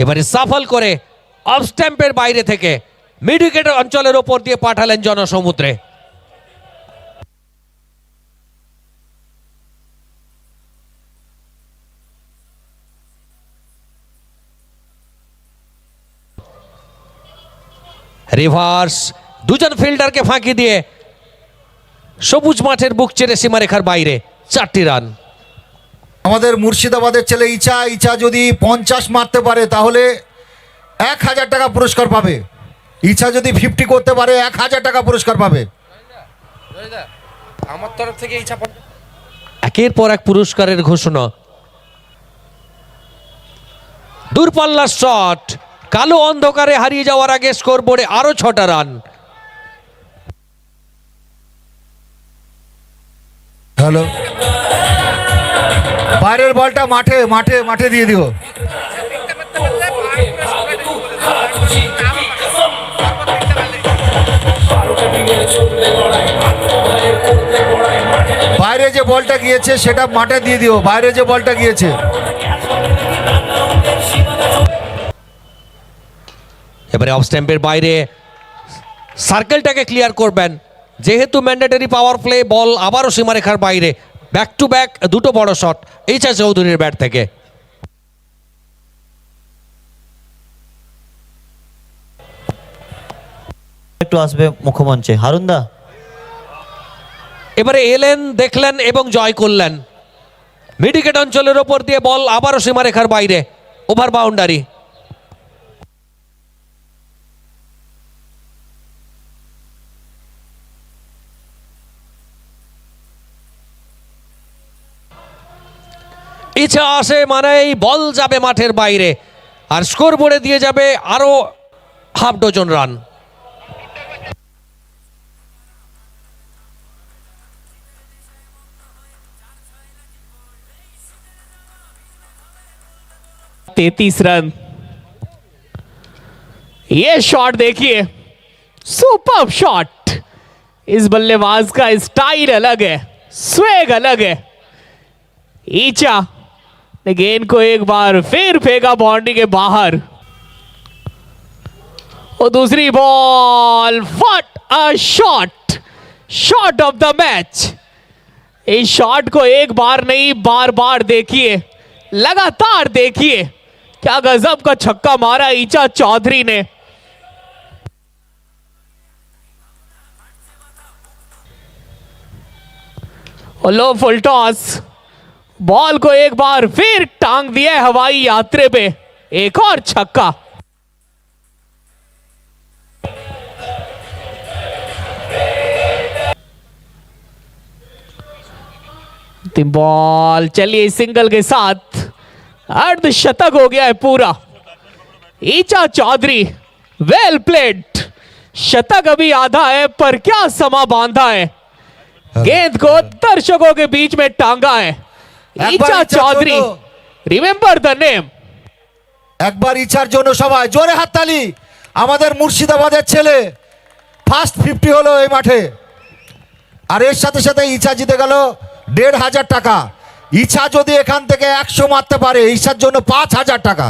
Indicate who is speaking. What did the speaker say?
Speaker 1: এবারে সাফল করে অফ স্ট্যাম্পের বাইরে থেকে মিড উইকেট অঞ্চলের ওপর দিয়ে পাঠালেন জনসমুদ্রে। রিভার্স দুজন ফিল্ডারকে ফাঁকি দিয়ে সবুজ মাঠের বুক চেড়ে সীমারেখার বাইরে 4টি রান।
Speaker 2: আমাদের মুর্শিদাবাদের ছেলে ইছা যদি 50 মারতে পারে তাহলে 1000 টাকা পুরস্কার পাবে। ইছা যদি 50 করতে পারে 1000 টাকা পুরস্কার পাবে।
Speaker 3: আমার তরফ থেকে ইচ্ছা
Speaker 1: একের পর এক পুরস্কারের ঘোষণা। দূরপাল্লার শট, কালো অন্ধকারে হারিয়ে যাওয়ার আগে স্কোরবোর্ডে আরো 6টা রান।
Speaker 2: হ্যালো, বাইরের বলটা মাঠে মাঠে মাঠে দিয়ে দিও। বাইরে যে বলটা গিয়েছে সেটা মাঠে দিয়ে দিও, বাইরে যে বলটা গিয়েছে।
Speaker 1: এবারে অফ স্ট্যাম্পের বাইরে সার্কেলটাকে ক্লিয়ার করবেন, যেহেতু ম্যান্ডেটরি পাওয়ার প্লে। বল আবারও সীমারেখার বাইরে, ব্যাক টু ব্যাক দুটো বড় শট এইচা চৌধুরীর ব্যাট থেকে।
Speaker 4: একটু আসবে মুখমঞ্চে হারুনদা।
Speaker 1: এবারে এলেন, দেখলেন এবং জয় করলেন। মিড উইকেট অঞ্চলের ওপর দিয়ে বল আবারও সীমারেখার বাইরে, ওভার বাউন্ডারি। ইচ্ছা আসে মানেই বল যাবে মাঠের বাইরে, আর স্কোর বোর্ডে দিয়ে যাবে আরো হাফ ডজন রান।
Speaker 5: तैतीस रन। ये शॉट देखिए, सुपर शॉट। इस बल्लेबाज का स्टाइल अलग है, स्वेग अलग है। ईचा ने गेंद को एक बार फिर फेंका बाउंड्री के बाहर, और दूसरी ball, what a shot, shot of the match. इस शॉट को एक बार नहीं बार बार देखिए, लगातार देखिए, क्या गजब का छक्का मारा ईचा चौधरी ने। लो फुल टॉस, बॉल को एक बार फिर टांग दिया हवाई यात्रे पे, एक और छक्का। बॉल चलिए सिंगल के साथ अर्धशतक हो गया है पूरा। Icha Chaudhary well played. शतक अभी आधा है, पर क्या समा बांधा है, गेंद को दर्शकों के बीच में टांगा है। Icha Chaudhary, remember the name.
Speaker 2: একবার ইচ্ছার জন্য সবাই জোরে হাততালি। আমাদের মুর্শিদাবাদের ছেলে ফার্স্ট 50 হলো এই মাঠে, আর এর সাথে সাথে ইচ্ছা জিতে গেল 1500 টাকা। ইচ্ছা যদি এখান থেকে 100 মারতে পারে, ইচ্ছার জন্য 5000 টাকা।